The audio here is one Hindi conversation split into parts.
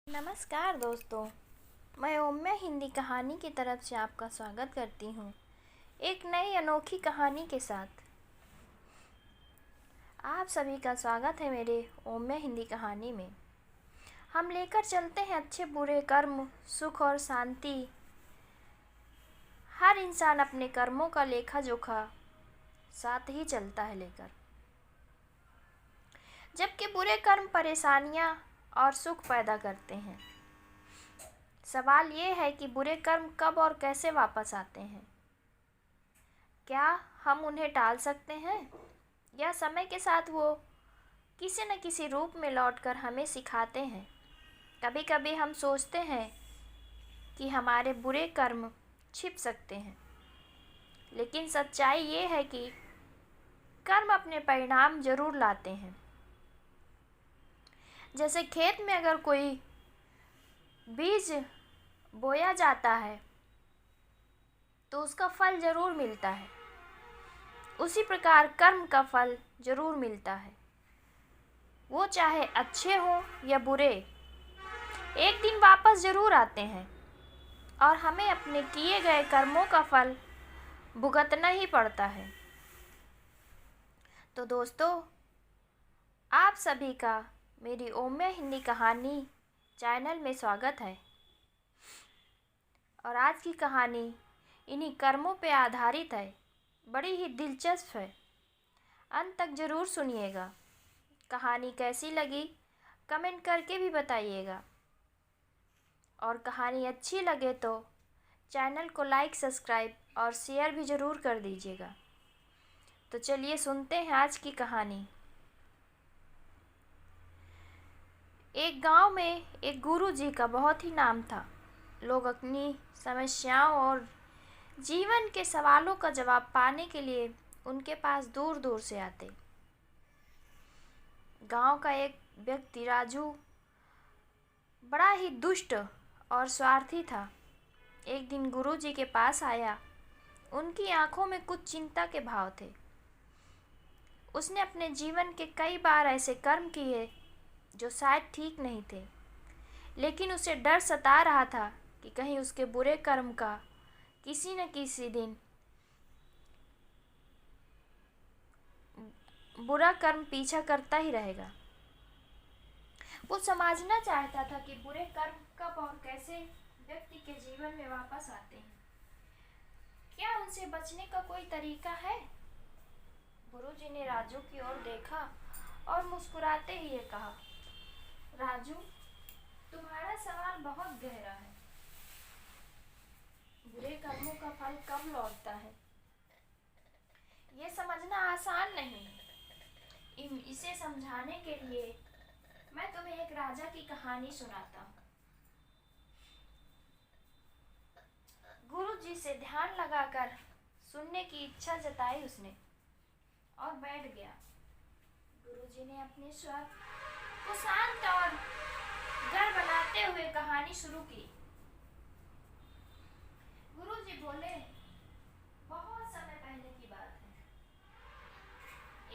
नमस्कार दोस्तों, मैं ओम्या हिंदी कहानी की तरफ से आपका स्वागत करती हूँ एक नई अनोखी कहानी के साथ। आप सभी का स्वागत है मेरे ओम्या हिंदी कहानी में। हम लेकर चलते हैं अच्छे बुरे कर्म, सुख और शांति। हर इंसान अपने कर्मों का लेखा जोखा साथ ही चलता है लेकर, जबकि बुरे कर्म परेशानियाँ और सुख पैदा करते हैं। सवाल ये है कि बुरे कर्म कब और कैसे वापस आते हैं? क्या हम उन्हें टाल सकते हैं, या समय के साथ वो किसी न किसी रूप में लौटकर हमें सिखाते हैं? कभी कभी हम सोचते हैं कि हमारे बुरे कर्म छिप सकते हैं, लेकिन सच्चाई ये है कि कर्म अपने परिणाम जरूर लाते हैं। जैसे खेत में अगर कोई बीज बोया जाता है तो उसका फल जरूर मिलता है, उसी प्रकार कर्म का फल जरूर मिलता है। वो चाहे अच्छे हो या बुरे, एक दिन वापस जरूर आते हैं और हमें अपने किए गए कर्मों का फल भुगतना ही पड़ता है। तो दोस्तों, आप सभी का मेरी ओम्या हिंदी कहानी चैनल में स्वागत है। और आज की कहानी इन्हीं कर्मों पे आधारित है। बड़ी ही दिलचस्प है, अंत तक ज़रूर सुनिएगा। कहानी कैसी लगी कमेंट करके भी बताइएगा, और कहानी अच्छी लगे तो चैनल को लाइक, सब्सक्राइब और शेयर भी ज़रूर कर दीजिएगा। तो चलिए सुनते हैं आज की कहानी। एक गांव में एक गुरु जी का बहुत ही नाम था। लोग अपनी समस्याओं और जीवन के सवालों का जवाब पाने के लिए उनके पास दूर दूर से आते। गांव का एक व्यक्ति राजू बड़ा ही दुष्ट और स्वार्थी था। एक दिन गुरुजी के पास आया। उनकी आंखों में कुछ चिंता के भाव थे। उसने अपने जीवन के कई बार ऐसे कर्म किए जो शायद ठीक नहीं थे, लेकिन उसे डर सता रहा था कि कहीं उसके बुरे कर्म का किसी न किसी दिन बुरा कर्म पीछा करता ही रहेगा। वो समझना चाहता था कि बुरे कर्म कब और कैसे व्यक्ति के जीवन में वापस आते हैं। क्या उनसे बचने का कोई तरीका है? गुरुजी ने राजू की ओर देखा और मुस्कुराते ही ये कहा, राजू, तुम्हारा सवाल बहुत गहरा है। बुरे कर्मों का फल कब लौटता है, ये समझना आसान नहीं। इसे समझाने के लिए मैं तुम्हें एक राजा की कहानी सुनाता हूँ। गुरुजी से ध्यान लगाकर सुनने की इच्छा जताई उसने और बैठ गया। गुरुजी ने अपने स्वर को शांत और घर बनाते हुए कहानी शुरू की। गुरुजी बोले, बहुत समय पहले की बात है।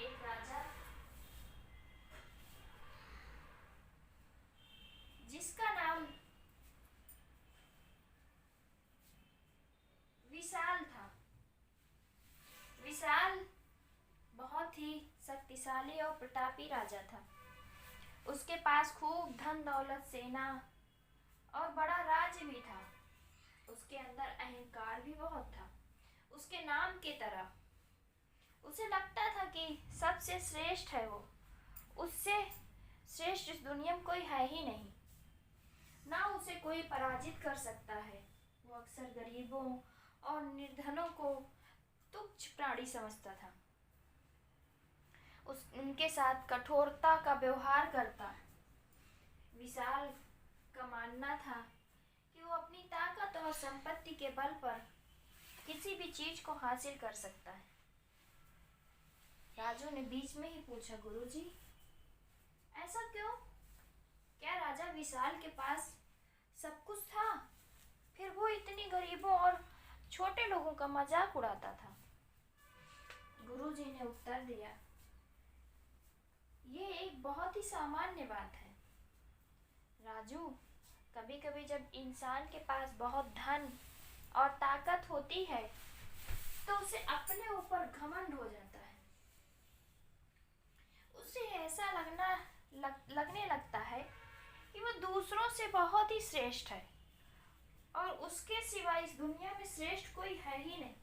एक राजा जिसका नाम विशाल था। विशाल बहुत ही शक्तिशाली और प्रतापी राजा था। उसके पास खूब धन दौलत, सेना और बड़ा राज्य भी था। उसके अंदर अहंकार भी बहुत था, उसके नाम की तरह। उसे लगता था कि सबसे श्रेष्ठ है वो, उससे श्रेष्ठ इस दुनिया में कोई है ही नहीं, ना उसे कोई पराजित कर सकता है। वो अक्सर गरीबों और निर्धनों को तुच्छ प्राणी समझता था। उनके साथ कठोरता का व्यवहार करता। विशाल का मानना था कि वो अपनी ताकत और संपत्ति के बल पर किसी भी चीज को हासिल कर सकता है। राजू ने बीच में ही पूछा, गुरुजी, ऐसा क्यों? क्या राजा विशाल के पास सब कुछ था, फिर वो इतनी गरीबों और छोटे लोगों का मजाक उड़ाता था? गुरुजी ने उत्तर दिया, ये एक बहुत ही सामान्य बात है राजू। कभी कभी जब इंसान के पास बहुत धन और ताकत होती है तो उसे अपने ऊपर घमंड हो जाता है। उसे ऐसा लगने लगता है कि वो दूसरों से बहुत ही श्रेष्ठ है और उसके सिवा इस दुनिया में श्रेष्ठ कोई है ही नहीं।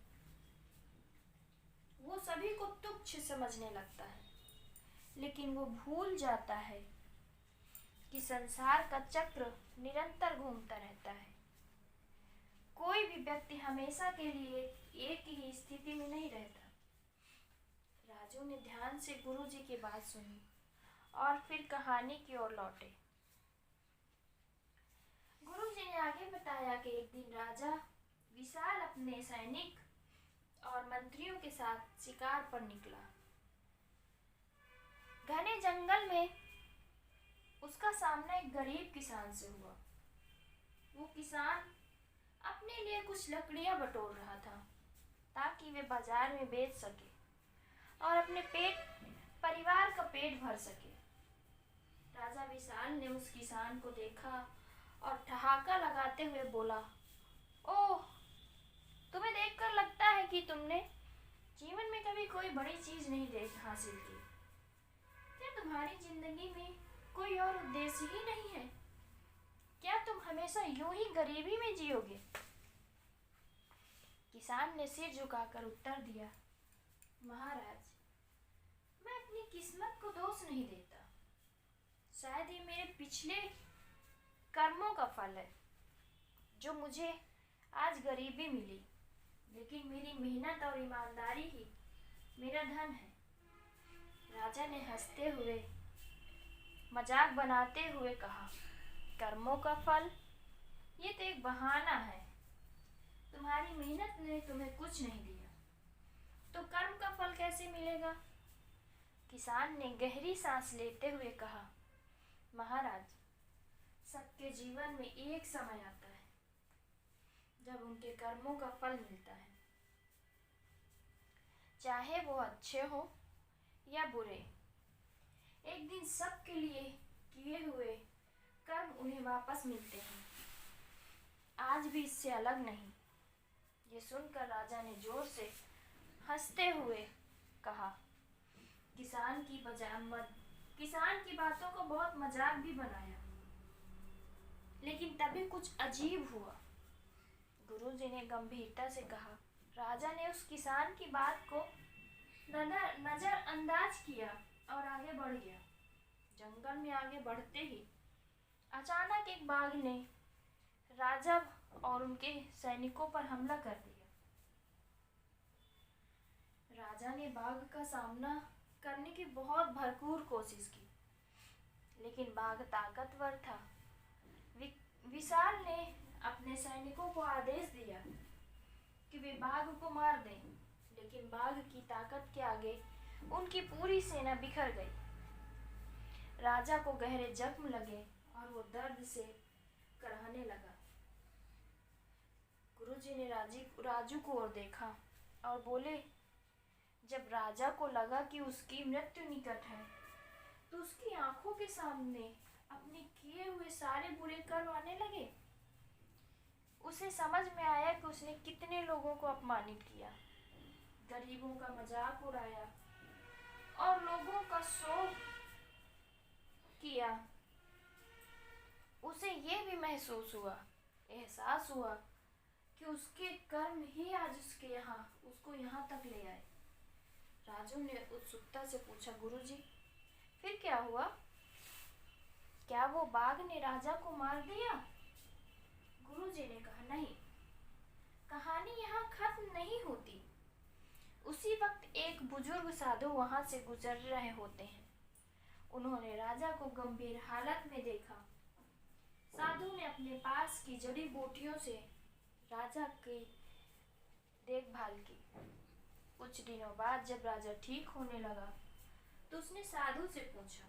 वो सभी को तुच्छ समझने लगता है, लेकिन वो भूल जाता है कि संसार का चक्र निरंतर घूमता रहता है। कोई भी व्यक्ति हमेशा के लिए एक ही स्थिति में नहीं रहता। राजू ने ध्यान से गुरुजी की बात सुनी और फिर कहानी की ओर लौटे। गुरुजी ने आगे बताया कि एक दिन राजा विशाल अपने सैनिक और मंत्रियों के साथ शिकार पर निकला। घने जंगल में उसका सामना एक गरीब किसान से हुआ। वो किसान अपने लिए कुछ लकड़ियां बटोर रहा था ताकि वे बाजार में बेच सके और अपने परिवार का पेट भर सके। राजा विशाल ने उस किसान को देखा और ठहाका लगाते हुए बोला, ओह, तुम्हें देखकर लगता है कि तुमने जीवन में कभी कोई बड़ी चीज नहीं हासिल की। क्या तुम्हारी जिंदगी में कोई और उद्देश्य ही नहीं है? क्या तुम हमेशा यूं ही गरीबी में जियोगे? किसान ने सिर झुकाकर उत्तर दिया, महाराज, मैं अपनी किस्मत को दोष नहीं देता। शायद ये मेरे पिछले कर्मों का फल है जो मुझे आज गरीबी मिली, लेकिन मेरी मेहनत और ईमानदारी ही मेरा धन है। राजा ने हंसते हुए मजाक बनाते हुए कहा, कर्मों का फल? ये तो एक बहाना है। तुम्हारी मेहनत ने तुम्हें कुछ नहीं दिया, तो कर्म का फल कैसे मिलेगा? किसान ने गहरी सांस लेते हुए कहा, महाराज, सबके जीवन में एक समय आता है जब उनके कर्मों का फल मिलता है, चाहे वो अच्छे हो या बुरे। एक दिन सबके लिए किए हुए कर्म उन्हें वापस मिलते हैं। आज भी इससे अलग नहीं। ये सुनकर राजा ने जोर से हंसते हुए कहा, किसान की बातों को बहुत मजाक भी बनाया, लेकिन तभी कुछ अजीब हुआ। गुरुजी ने गंभीरता से कहा, राजा ने उस किसान की बात को नजरअंदाज किया और आगे बढ़ गया। जंगल में आगे बढ़ते ही अचानक एक बाघ ने राजा और उनके सैनिकों पर हमला कर दिया। राजा ने बाघ का सामना करने की बहुत भरपूर कोशिश की, लेकिन बाघ ताकतवर था। विशाल ने अपने सैनिकों को आदेश दिया कि वे बाघ को मार दें, लेकिन बाघ की ताकत के आगे उनकी पूरी सेना बिखर गई। राजा को गहरे जख्म लगे और वो दर्द से कराहने लगा। गुरुजी ने राजू को और देखा और बोले, जब राजा को लगा कि उसकी मृत्यु निकट है, तो उसकी आंखों के सामने अपने किए हुए सारे बुरे कर्म आने लगे। उसे समझ में आया कि उसने कितने लोगों को अपमानित किया, गरीबों का मजाक उड़ाया और लोगों का शोक किया। उसे ये भी एहसास हुआ कि उसके कर्म ही आज उसको यहाँ तक ले आए। राजू ने उत्सुकता से पूछा, गुरुजी, फिर क्या हुआ? क्या वो बाघ ने राजा को मार दिया? गुरुजी ने कहा, नहीं, कहानी यहाँ खत्म नहीं होती। उसी वक्त एक बुजुर्ग साधु वहां से गुजर रहे होते हैं। उन्होंने राजा को गंभीर हालत में देखा। साधु ने अपने पास की जड़ी बूटियों से राजा की देखभाल की। कुछ दिनों बाद जब राजा ठीक होने लगा तो उसने साधु से पूछा,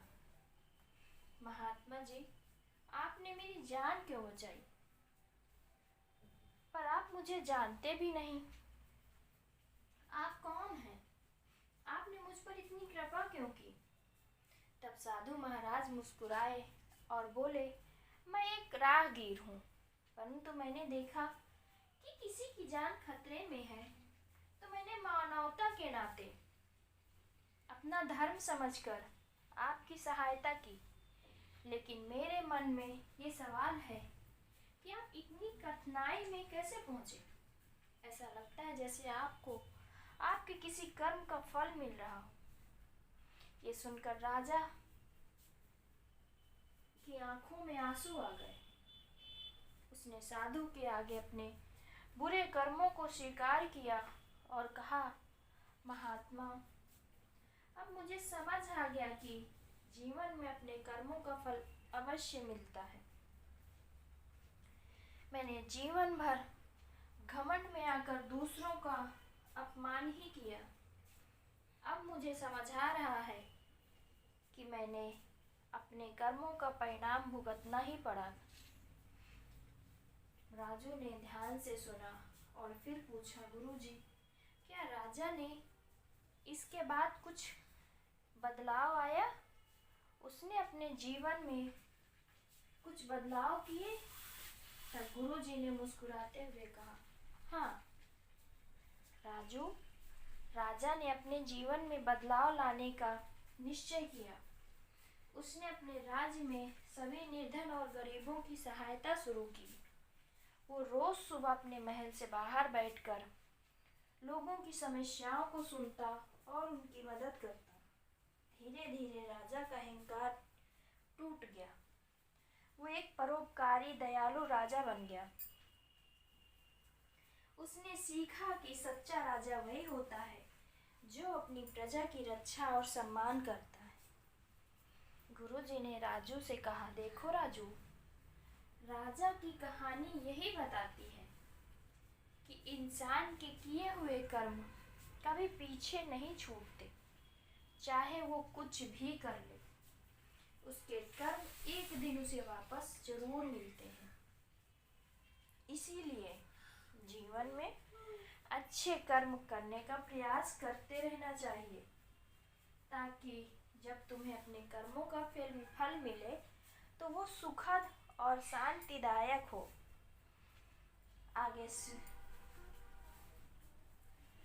महात्मा जी, आपने मेरी जान क्यों बचाई? पर आप मुझे जानते भी नहीं। आप कौन हैं? आपने मुझ पर इतनी कृपा क्यों की? तब साधु महाराज मुस्कुराए और बोले, मैं एक राहगीर हूँ, परंतु मैंने देखा कि किसी की जान खतरे में है, तो मैंने मानवता के नाते अपना धर्म समझकर आपकी सहायता की। लेकिन मेरे मन में ये सवाल है कि आप इतनी कठिनाई में कैसे पहुँचे। ऐसा लगता है जैसे आपको आपके किसी कर्म का फल मिल रहा हो। ये सुनकर राजा की आंखों में आंसू आ गए। उसने साधु के आगे अपने बुरे कर्मों को स्वीकार किया और कहा, महात्मा, अब मुझे समझ आ गया कि जीवन में अपने कर्मों का फल अवश्य मिलता है। मैंने जीवन भर घमंड में आकर दूसरों का अपमान ही किया। अब मुझे समझ आ रहा है कि मैंने अपने कर्मों का परिणाम भुगतना ही पड़ा। राजू ने ध्यान से सुना और फिर पूछा, गुरुजी, क्या राजा ने इसके बाद कुछ बदलाव आया? उसने अपने जीवन में कुछ बदलाव किए? तब गुरुजी ने मुस्कुराते हुए कहा, हाँ राजू, राजा ने अपने जीवन में बदलाव लाने का निश्चय किया। उसने अपने राज्य में सभी निर्धन और गरीबों की सहायता शुरू की। वो रोज सुबह अपने महल से बाहर बैठकर लोगों की समस्याओं को सुनता और उनकी मदद करता। धीरे धीरे राजा का अहंकार टूट गया। वो एक परोपकारी दयालु राजा बन गया। उसने सीखा कि सच्चा राजा वही होता है जो अपनी प्रजा की रक्षा और सम्मान करता है। गुरुजी ने राजू से कहा, देखो राजू, राजा की कहानी यही बताती है कि इंसान के किए हुए कर्म कभी पीछे नहीं छूटते। चाहे वो कुछ भी कर ले, उसके कर्म एक दिन उसे वापस जरूर मिलते हैं। इसीलिए जीवन में अच्छे कर्म करने का प्रयास करते रहना चाहिए, ताकि जब तुम्हें अपने कर्मों का फल मिले तो वो सुखद और शांतिदायक हो। आगे से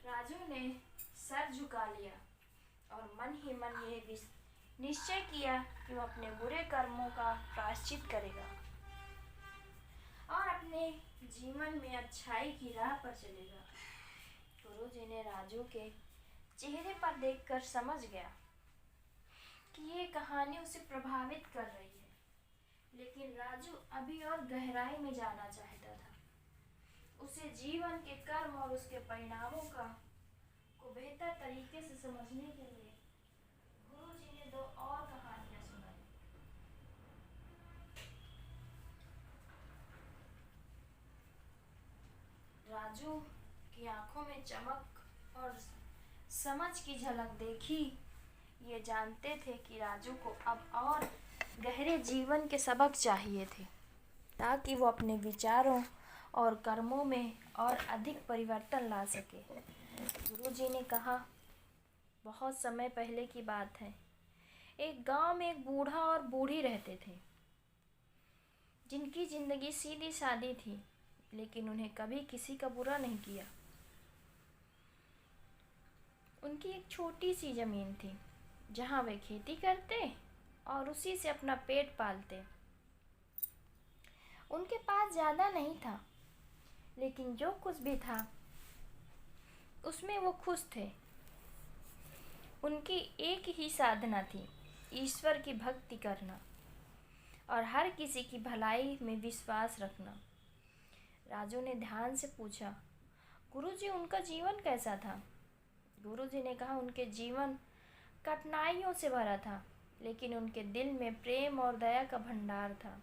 राजू ने सर झुका लिया और मन ही मन यह निश्चय किया कि वो अपने बुरे कर्मों का प्रायश्चित करेगा और अपने जीवन में अच्छाई की राह पर चलेगा। गुरुजी ने राजू के चेहरे पर देखकर समझ गया कि ये कहानी उसे प्रभावित कर रही है, लेकिन राजू अभी और गहराई में जाना चाहता था। उसे जीवन के कर्म और उसके परिणामों को बेहतर तरीके से समझने के लिए गुरुजी ने 2 और कहानियां सुनाई। राजू की आंखों में चमक और समझ की झलक देखी। ये जानते थे कि राजू को अब और गहरे जीवन के सबक चाहिए थे, ताकि वो अपने विचारों और कर्मों में और अधिक परिवर्तन ला सके। गुरुजी ने कहा, बहुत समय पहले की बात है। एक गांव में एक बूढ़ा और बूढ़ी रहते थे, जिनकी जिंदगी सीधी सादी थी, लेकिन उन्हें कभी किसी का बुरा नहीं किया। उनकी एक छोटी सी जमीन थी, जहां वे खेती करते और उसी से अपना पेट पालते। उनके पास ज़्यादा नहीं था, लेकिन जो कुछ भी था उसमें वो खुश थे। उनकी एक ही साधना थी, ईश्वर की भक्ति करना और हर किसी की भलाई में विश्वास रखना। राजू ने ध्यान से पूछा, गुरुजी, उनका जीवन कैसा था? गुरुजी ने कहा, उनके जीवन कठिनाइयों से भरा था, लेकिन उनके दिल में प्रेम और दया का भंडार था।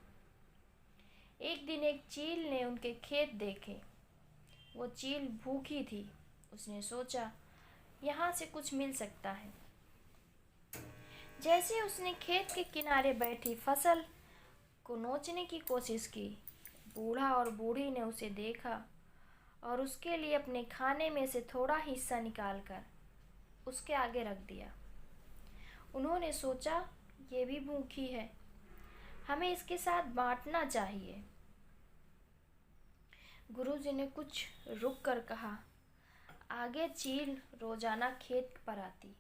एक दिन एक चील ने उनके खेत देखे। वो चील भूखी थी। उसने सोचा, यहाँ से कुछ मिल सकता है। जैसे उसने खेत के किनारे बैठी फसल को नोचने की कोशिश की, बूढ़ा और बूढ़ी ने उसे देखा और उसके लिए अपने खाने में से थोड़ा हिस्सा निकालकर उसके आगे रख दिया। उन्होंने सोचा, ये भी भूखी है, हमें इसके साथ बांटना चाहिए। गुरुजी ने कुछ रुक कर कहा, आगे चील रोजाना खेत पर आती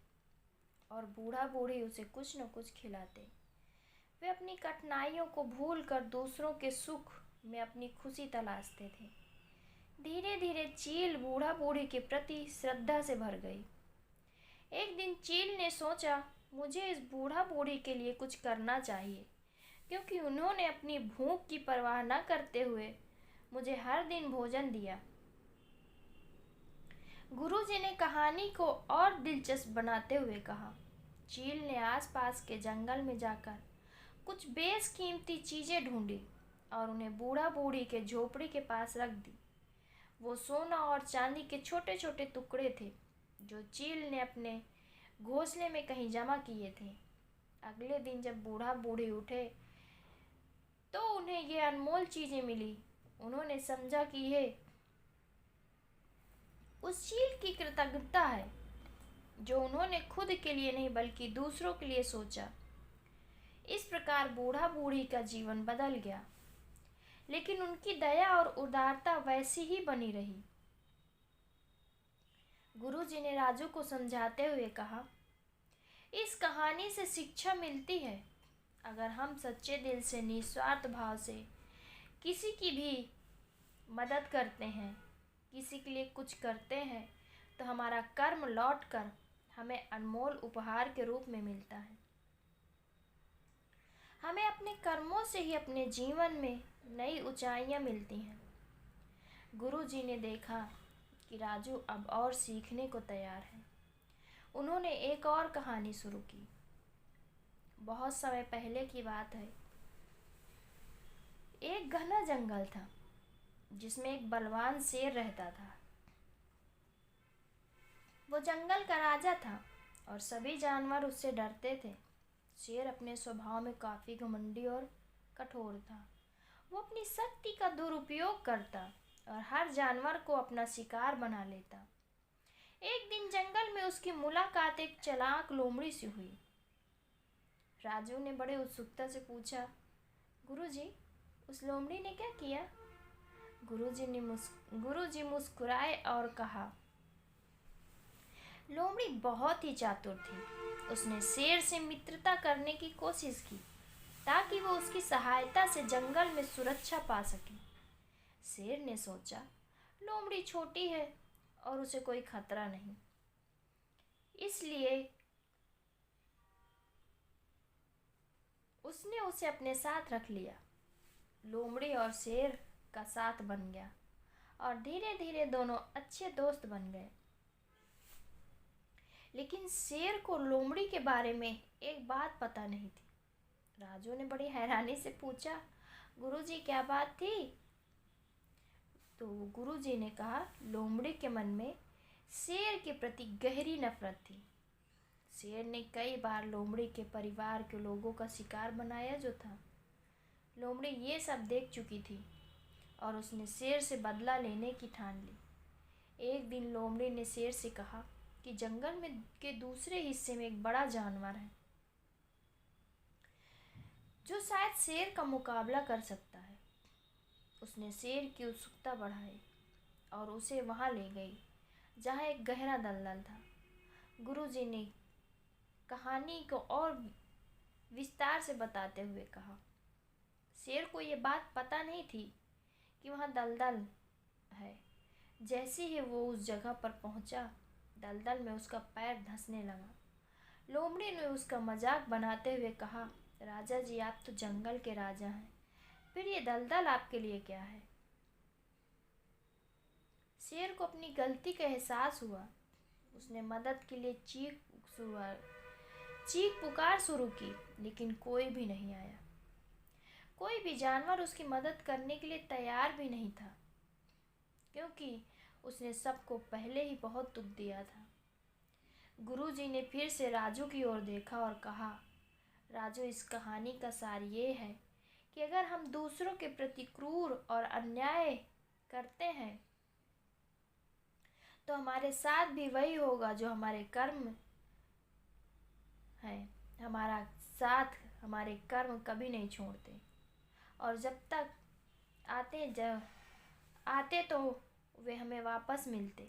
और बूढ़ा बूढ़ी उसे कुछ न कुछ खिलाते। वे अपनी कठिनाइयों को भूलकर दूसरों के सुख में अपनी खुशी तलाशते थे। धीरे धीरे चील बूढ़ा बूढ़ी के प्रति श्रद्धा से भर गई। एक दिन चील ने सोचा, मुझे इस बूढ़ा बूढ़ी के लिए कुछ करना चाहिए, क्योंकि उन्होंने अपनी भूख की परवाह न करते हुए मुझे हर दिन भोजन दिया। गुरुजी ने कहानी को और दिलचस्प बनाते हुए कहा, चील ने आसपास के जंगल में जाकर कुछ बेशकीमती चीजें ढूंढी और उन्हें बूढ़ा बूढ़ी के झोपड़ी के पास रख दी। वो सोना और चांदी के छोटे छोटे टुकड़े थे जो चील ने अपने घोंसले में कहीं जमा किए थे। अगले दिन जब बूढ़ा बूढ़ी उठे तो उन्हें ये अनमोल चीजें मिली। उन्होंने समझा कि ये उस चील की कृतज्ञता है जो उन्होंने खुद के लिए नहीं बल्कि दूसरों के लिए सोचा। इस प्रकार बूढ़ा बूढ़ी का जीवन बदल गया, लेकिन उनकी दया और उदारता वैसी ही बनी रही। गुरुजी ने राजू को समझाते हुए कहा, इस कहानी से शिक्षा मिलती है, अगर हम सच्चे दिल से निस्वार्थ भाव से किसी की भी मदद करते हैं, किसी के लिए कुछ करते हैं, तो हमारा कर्म लौटकर हमें अनमोल उपहार के रूप में मिलता है। हमें अपने कर्मों से ही अपने जीवन में नई ऊंचाइयां मिलती हैं। गुरुजी ने देखा कि राजू अब और सीखने को तैयार है। उन्होंने एक और कहानी शुरू की। बहुत समय पहले की बात है। एक घना जंगल था जिसमें एक बलवान शेर रहता था। वो जंगल का राजा था और सभी जानवर उससे डरते थे। शेर अपने स्वभाव में काफी घमंडी और कठोर था। वो अपनी शक्ति का दुरुपयोग करता और हर जानवर को अपना शिकार बना लेता। एक दिन जंगल में उसकी मुलाकात एक चालाक लोमड़ी से हुई। राजू ने बड़े उत्सुकता से पूछा, गुरुजी, उस लोमड़ी ने क्या किया? गुरुजी मुस्कुराए और कहा, लोमड़ी बहुत ही चातुर थी। उसने शेर से मित्रता करने की कोशिश की ताकि वो उसकी सहायता से जंगल में सुरक्षा पा सके। शेर ने सोचा, लोमड़ी छोटी है और उसे कोई खतरा नहीं, इसलिए उसने उसे अपने साथ रख लिया। लोमड़ी और शेर का साथ बन गया और धीरे धीरे दोनों अच्छे दोस्त बन गए। लेकिन शेर को लोमड़ी के बारे में एक बात पता नहीं थी। राजू ने बड़ी हैरानी से पूछा, गुरुजी क्या बात थी? तो गुरुजी ने कहा, लोमड़ी के मन में शेर के प्रति गहरी नफरत थी। शेर ने कई बार लोमड़ी के परिवार के लोगों का शिकार बनाया जो था। लोमड़ी ये सब देख चुकी थी और उसने शेर से बदला लेने की ठान ली। एक दिन लोमड़ी ने शेर से कहा कि जंगल में के दूसरे हिस्से में एक बड़ा जानवर है जो शायद शेर का मुकाबला कर सकता है। उसने शेर की उत्सुकता बढ़ाई और उसे वहां ले गई जहां एक गहरा दलदल था। गुरुजी ने कहानी को और विस्तार से बताते हुए कहा, शेर को ये बात पता नहीं थी कि वहाँ दलदल है। जैसे ही वो उस जगह पर पहुंचा, दलदल में उसका पैर धंसने लगा। लोमड़ी ने उसका मजाक बनाते हुए कहा, राजा जी, आप तो जंगल के राजा हैं, फिर ये दलदल आपके लिए क्या है? शेर को अपनी गलती का एहसास हुआ। उसने मदद के लिए चीख पुकार शुरू की, लेकिन कोई भी नहीं आया। कोई भी जानवर उसकी मदद करने के लिए तैयार भी नहीं था, क्योंकि उसने सबको पहले ही बहुत दुख दिया था। गुरुजी ने फिर से राजू की ओर देखा और कहा, राजू, इस कहानी का सार ये है कि अगर हम दूसरों के प्रति क्रूर और अन्याय करते हैं तो हमारे साथ भी वही होगा जो हमारे कर्म है। हमारा साथ हमारे कर्म कभी नहीं छोड़ते, और जब तक आते तो वे हमें वापस मिलते।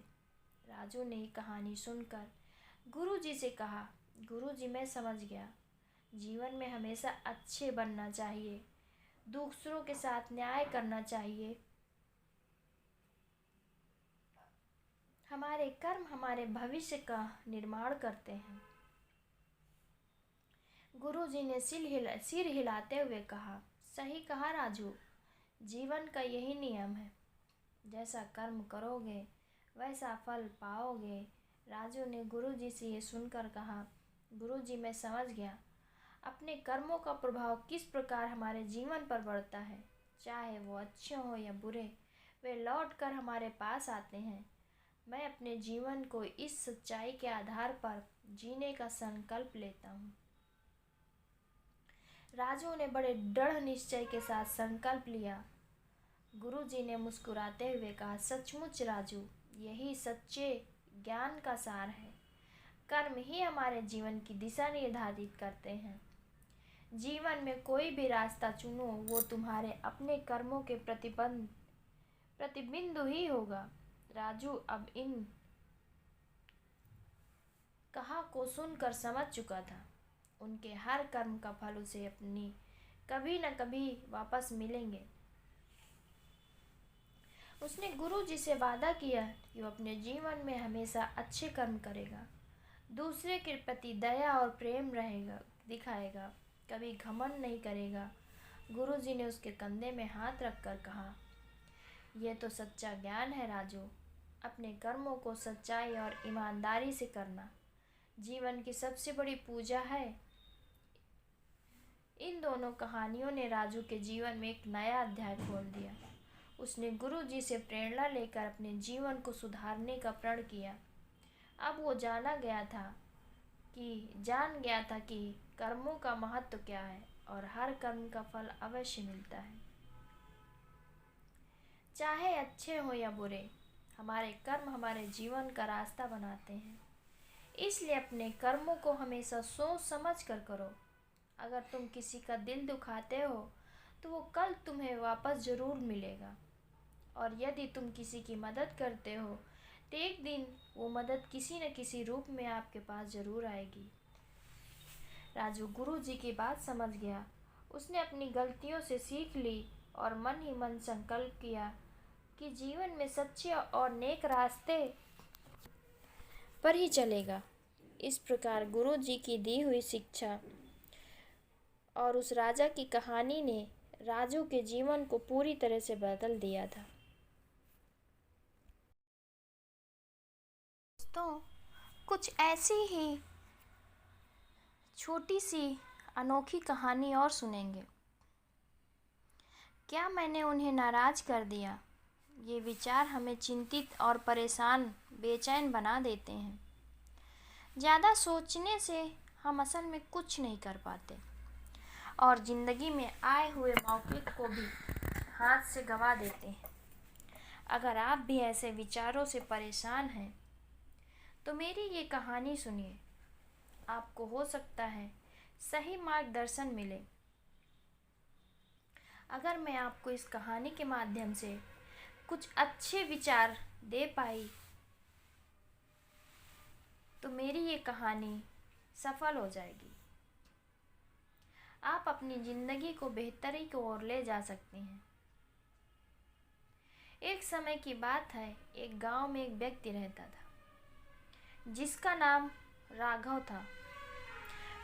राजू ने कहानी सुनकर गुरुजी से कहा, गुरुजी मैं समझ गया, जीवन में हमेशा अच्छे बनना चाहिए, दूसरों के साथ न्याय करना चाहिए। हमारे कर्म हमारे भविष्य का निर्माण करते हैं। गुरुजी ने सिर हिलाते हुए कहा, सही कहा राजू, जीवन का यही नियम है, जैसा कर्म करोगे वैसा फल पाओगे। राजू ने गुरुजी से ये सुनकर कहा, गुरुजी मैं समझ गया, अपने कर्मों का प्रभाव किस प्रकार हमारे जीवन पर पड़ता है, चाहे वो अच्छे हो या बुरे, वे लौट कर हमारे पास आते हैं। मैं अपने जीवन को इस सच्चाई के आधार पर जीने का संकल्प लेता हूँ। राजू ने बड़े दृढ़ निश्चय के साथ संकल्प लिया। गुरुजी ने मुस्कुराते हुए कहा, सचमुच राजू, यही सच्चे ज्ञान का सार है। कर्म ही हमारे जीवन की दिशा निर्धारित करते हैं। जीवन में कोई भी रास्ता चुनो, वो तुम्हारे अपने कर्मों के प्रतिबिंब ही होगा। राजू अब इन कहा को सुनकर समझ चुका था, उनके हर कर्म का फल उसे अपनी कभी न कभी वापस मिलेंगे। उसने गुरुजी से वादा किया कि वो अपने जीवन में हमेशा अच्छे कर्म करेगा, दूसरे के प्रति दया और प्रेम दिखाएगा, कभी घमंड नहीं करेगा। गुरुजी ने उसके कंधे में हाथ रखकर कहा, यह तो सच्चा ज्ञान है राजू, अपने कर्मों को सच्चाई और ईमानदारी से करना जीवन की सबसे बड़ी पूजा है। इन दोनों कहानियों ने राजू के जीवन में एक नया अध्याय खोल दिया। उसने गुरुजी से प्रेरणा लेकर अपने जीवन को सुधारने का प्रण किया। अब वो जान गया था कि कर्मों का महत्व क्या है और हर कर्म का फल अवश्य मिलता है। चाहे अच्छे हो या बुरे, हमारे कर्म हमारे जीवन का रास्ता बनाते हैं। इसलिए अपने कर्मों को हमेशा सोच समझ कर करो। अगर तुम किसी का दिल दुखाते हो तो वो कल तुम्हें वापस जरूर मिलेगा, और यदि तुम किसी की मदद करते हो तो एक दिन वो मदद किसी न किसी रूप में आपके पास जरूर आएगी। राजू गुरुजी की बात समझ गया। उसने अपनी गलतियों से सीख ली और मन ही मन संकल्प किया कि जीवन में सच्चे और नेक रास्ते पर ही चलेगा। इस प्रकार गुरुजी की दी हुई शिक्षा और उस राजा की कहानी ने राजू के जीवन को पूरी तरह से बदल दिया था। दोस्तों, कुछ ऐसी ही छोटी सी अनोखी कहानी और सुनेंगे। क्या मैंने उन्हें नाराज कर दिया? ये विचार हमें चिंतित और परेशान, बेचैन बना देते हैं। ज़्यादा सोचने से हम असल में कुछ नहीं कर पाते और ज़िंदगी में आए हुए मौके को भी हाथ से गंवा देते हैं। अगर आप भी ऐसे विचारों से परेशान हैं तो मेरी ये कहानी सुनिए, आपको हो सकता है सही मार्गदर्शन मिले। अगर मैं आपको इस कहानी के माध्यम से कुछ अच्छे विचार दे पाई तो मेरी ये कहानी सफल हो जाएगी। आप अपनी ज़िंदगी को बेहतरी की ओर ले जा सकते हैं। एक समय की बात है, एक गांव में एक व्यक्ति रहता था जिसका नाम राघव था।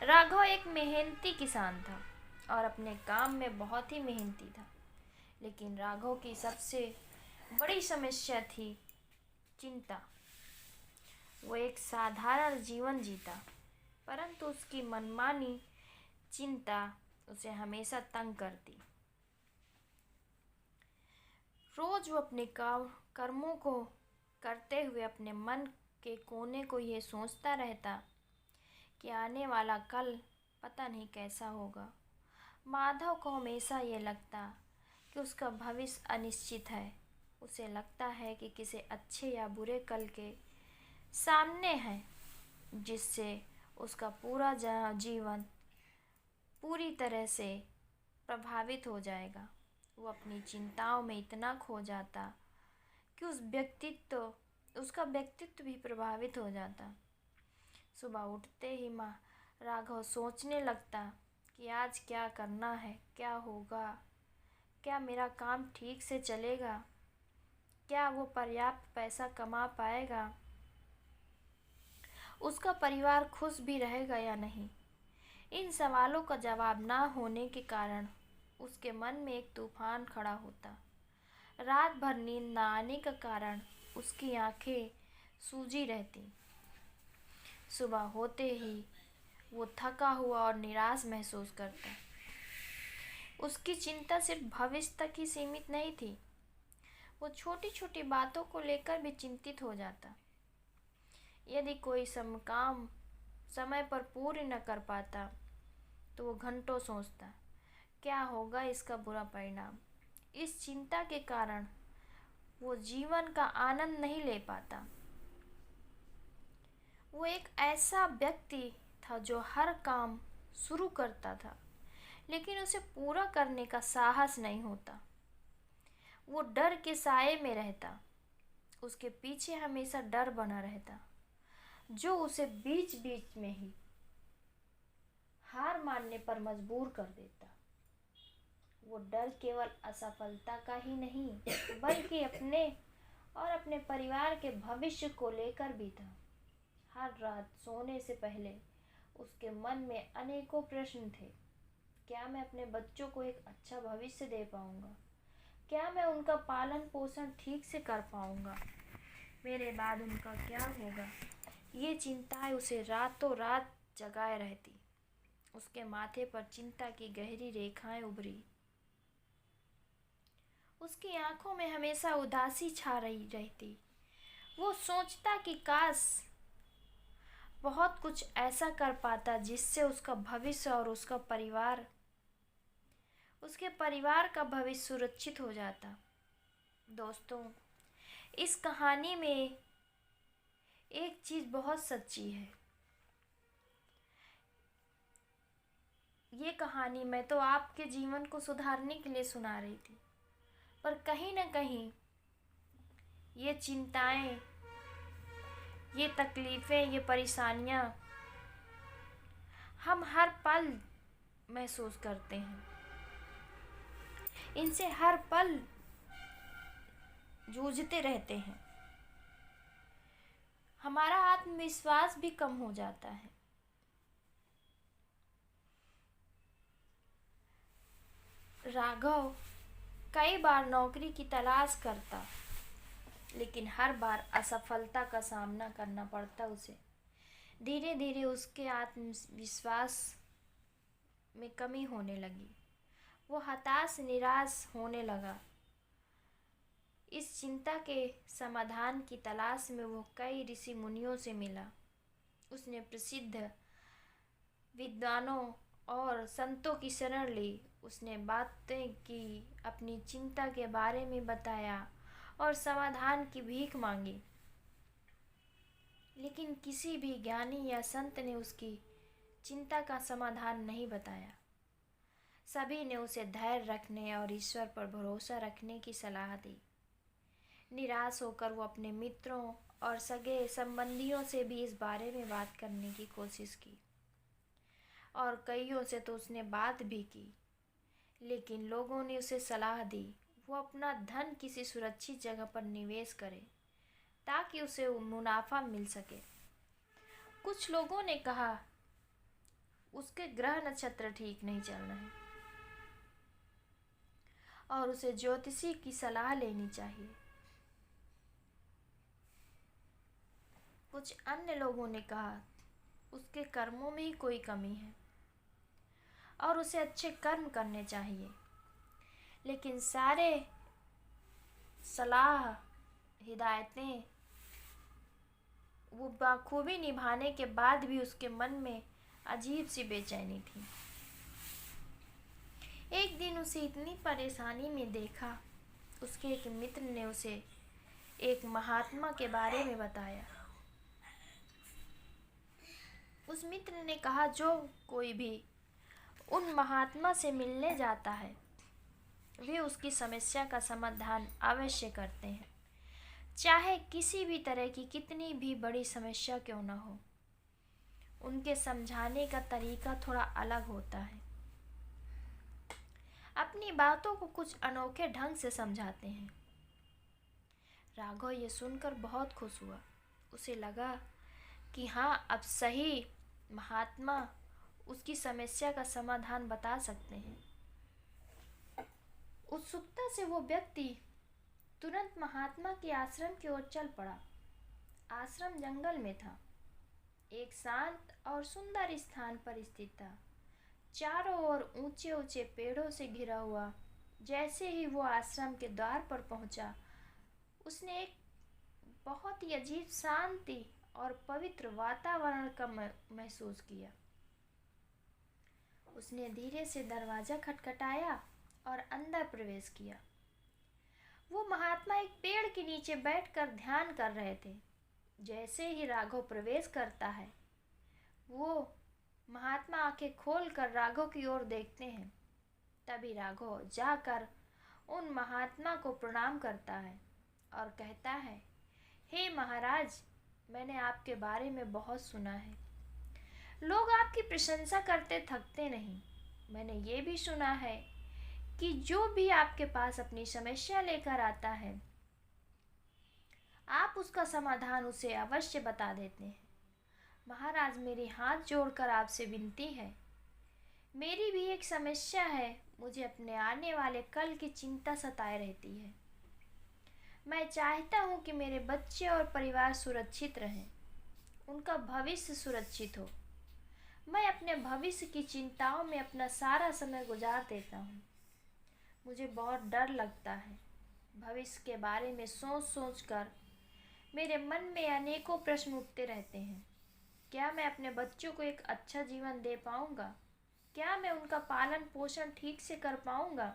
राघव एक मेहनती किसान था और अपने काम में बहुत ही मेहनती था। लेकिन राघव की सबसे बड़ी समस्या थी चिंता। वो एक साधारण जीवन जीता, परंतु उसकी मनमानी चिंता उसे हमेशा तंग करती। रोज वो अपने कर्मों को करते हुए अपने मन के कोने को ये सोचता रहता कि आने वाला कल पता नहीं कैसा होगा। माधव को हमेशा ये लगता कि उसका भविष्य अनिश्चित है। उसे लगता है कि किसी अच्छे या बुरे कल के सामने है जिससे उसका पूरा जीवन पूरी तरह से प्रभावित हो जाएगा। वो अपनी चिंताओं में इतना खो जाता कि उसका व्यक्तित्व भी प्रभावित हो जाता। सुबह उठते ही माँ राघव सोचने लगता कि आज क्या करना है, क्या होगा, क्या मेरा काम ठीक से चलेगा, क्या वो पर्याप्त पैसा कमा पाएगा, उसका परिवार खुश भी रहेगा या नहीं। इन सवालों का जवाब ना होने के कारण उसके मन में एक तूफान खड़ा होता। रात भर नींद ना आने का कारण उसकी आंखें सूजी रहती। सुबह होते ही वो थका हुआ और निराश महसूस करता। उसकी चिंता सिर्फ भविष्य तक ही सीमित नहीं थी, वो छोटी छोटी बातों को लेकर भी चिंतित हो जाता। यदि कोई काम समय पर पूरी न कर पाता तो वो घंटों सोचता, क्या होगा इसका बुरा परिणाम। इस चिंता के कारण वो जीवन का आनंद नहीं ले पाता। वो एक ऐसा व्यक्ति था जो हर काम शुरू करता था, लेकिन उसे पूरा करने का साहस नहीं होता। वो डर के साए में रहता, उसके पीछे हमेशा डर बना रहता, जो उसे बीच बीच में ही हार मानने पर मजबूर कर देता। वो डर केवल असफलता का ही नहीं, बल्कि अपने और अपने परिवार के भविष्य को लेकर भी था। हर रात सोने से पहले उसके मन में अनेकों प्रश्न थे। क्या मैं अपने बच्चों को एक अच्छा भविष्य दे पाऊंगा? क्या मैं उनका पालन पोषण ठीक से कर पाऊंगा? मेरे बाद उनका क्या होगा? ये चिंताएं उसे रातों रात जगाए रहती। उसके माथे पर चिंता की गहरी रेखाएं उभरी। उसकी आंखों में हमेशा उदासी छा रही रहती। वो सोचता कि काश बहुत कुछ ऐसा कर पाता जिससे उसका भविष्य और उसके परिवार का भविष्य सुरक्षित हो जाता। दोस्तों, इस कहानी में एक चीज बहुत सच्ची है। ये कहानी मैं तो आपके जीवन को सुधारने के लिए सुना रही थी, पर कहीं ना कहीं ये चिंताएं, ये तकलीफ़ें, ये परेशानियां हम हर पल महसूस करते हैं। इनसे हर पल जूझते रहते हैं। हमारा आत्मविश्वास भी कम हो जाता है। राघव कई बार नौकरी की तलाश करता, लेकिन हर बार असफलता का सामना करना पड़ता उसे। धीरे धीरे उसके आत्मविश्वास में कमी होने लगी। वो हताश निराश होने लगा। इस चिंता के समाधान की तलाश में वो कई ऋषि मुनियों से मिला। उसने प्रसिद्ध विद्वानों और संतों की शरण ली। उसने बातें की, अपनी चिंता के बारे में बताया और समाधान की भीख मांगी, लेकिन किसी भी ज्ञानी या संत ने उसकी चिंता का समाधान नहीं बताया। सभी ने उसे धैर्य रखने और ईश्वर पर भरोसा रखने की सलाह दी। निराश होकर वो अपने मित्रों और सगे संबंधियों से भी इस बारे में बात करने की कोशिश की, और कईयों से तो उसने बात भी की, लेकिन लोगों ने उसे सलाह दी वो अपना धन किसी सुरक्षित जगह पर निवेश करे ताकि उसे मुनाफा मिल सके। कुछ लोगों ने कहा उसके ग्रह नक्षत्र ठीक नहीं चल रहे और उसे ज्योतिषी की सलाह लेनी चाहिए। कुछ अन्य लोगों ने कहा उसके कर्मों में ही कोई कमी है और उसे अच्छे कर्म करने चाहिए। लेकिन सारे सलाह, हिदायतें वो बखूबी निभाने के बाद भी उसके मन में अजीब सी बेचैनी थी। एक दिन उसे इतनी परेशानी में देखा, उसके एक मित्र ने उसे एक महात्मा के बारे में बताया। उस मित्र ने कहा जो कोई भी उन महात्मा से मिलने जाता है वे उसकी समस्या का समाधान अवश्य करते हैं, चाहे किसी भी तरह की कितनी भी बड़ी समस्या क्यों न हो। उनके समझाने का तरीका थोड़ा अलग होता है, अपनी बातों को कुछ अनोखे ढंग से समझाते हैं। राघव ये सुनकर बहुत खुश हुआ। उसे लगा कि हाँ, अब सही महात्मा उसकी समस्या का समाधान बता सकते हैं। उत्सुकता से वो व्यक्ति तुरंत महात्मा के आश्रम की ओर चल पड़ा। आश्रम जंगल में था, एक शांत और सुंदर स्थान पर स्थित था, चारों ओर ऊंचे ऊंचे पेड़ों से घिरा हुआ। जैसे ही वो आश्रम के द्वार पर पहुंचा, उसने एक बहुत ही अजीब शांति और पवित्र वातावरण का महसूस किया। उसने धीरे से दरवाजा खटखटाया और अंदर प्रवेश किया। वो महात्मा एक पेड़ के नीचे बैठकर ध्यान कर रहे थे। जैसे ही राघव प्रवेश करता है, वो महात्मा आंखें खोलकर राघव की ओर देखते हैं। तभी राघव जाकर उन महात्मा को प्रणाम करता है और कहता है, हे महाराज, मैंने आपके बारे में बहुत सुना है। लोग आपकी प्रशंसा करते थकते नहीं। मैंने ये भी सुना है कि जो भी आपके पास अपनी समस्या लेकर आता है, आप उसका समाधान उसे अवश्य बता देते हैं। महाराज, मेरे हाथ जोड़कर आपसे विनती है, मेरी भी एक समस्या है। मुझे अपने आने वाले कल की चिंता सताए रहती है। मैं चाहता हूँ कि मेरे बच्चे और परिवार सुरक्षित रहें, उनका भविष्य सुरक्षित हो। मैं अपने भविष्य की चिंताओं में अपना सारा समय गुजार देता हूँ। मुझे बहुत डर लगता है। भविष्य के बारे में सोच सोच कर मेरे मन में अनेकों प्रश्न उठते रहते हैं। क्या मैं अपने बच्चों को एक अच्छा जीवन दे पाऊंगा? क्या मैं उनका पालन पोषण ठीक से कर पाऊंगा?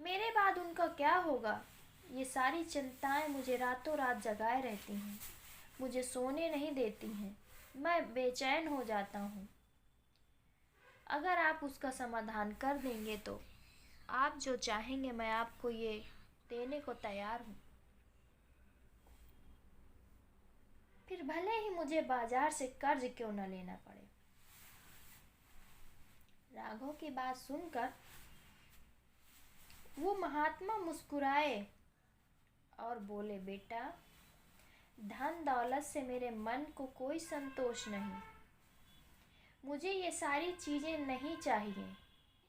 मेरे बाद उनका क्या होगा? ये सारी चिंताएं मुझे रातों रात जगाए रहती हैं, मुझे सोने नहीं देती हैं। मैं बेचैन हो जाता हूँ। अगर आप उसका समाधान कर देंगे तो आप जो चाहेंगे मैं आपको ये देने को तैयार हूँ, फिर भले ही मुझे बाजार से कर्ज क्यों न लेना पड़े। राघव की बात सुनकर वो महात्मा मुस्कुराए और बोले, बेटा, धन दौलत से मेरे मन को कोई संतोष नहीं। मुझे ये सारी चीज़ें नहीं चाहिए।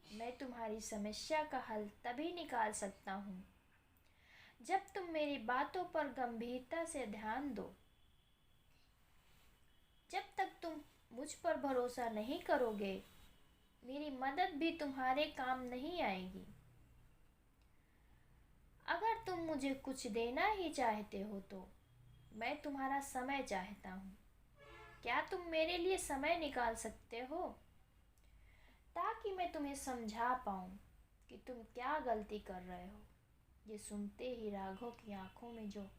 मैं तुम्हारी समस्या का हल तभी निकाल सकता हूँ जब तुम मेरी बातों पर गंभीरता से ध्यान दो। जब तक तुम मुझ पर भरोसा नहीं करोगे, मेरी मदद भी तुम्हारे काम नहीं आएगी। अगर तुम मुझे कुछ देना ही चाहते हो तो मैं तुम्हारा समय चाहता हूँ। क्या तुम मेरे लिए समय निकाल सकते हो, ताकि मैं तुम्हें समझा पाऊँ कि तुम क्या गलती कर रहे हो? ये सुनते ही राघव की आंखों में जो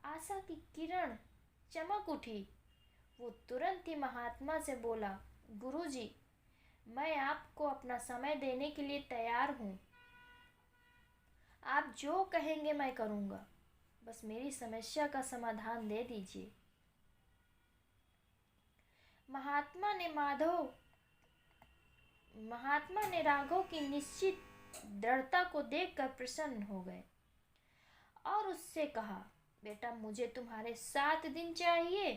आशा की किरण चमक उठी, वो तुरंत ही महात्मा से बोला, गुरुजी, मैं आपको अपना समय देने के लिए तैयार हूँ। आप जो कहेंगे मैं करूँगा, बस मेरी समस्या का समाधान दे दीजिए। महात्मा ने राघव की निश्चित दृढ़ता को देखकर प्रसन्न हो गए और उससे कहा, बेटा, मुझे तुम्हारे 7 दिन चाहिए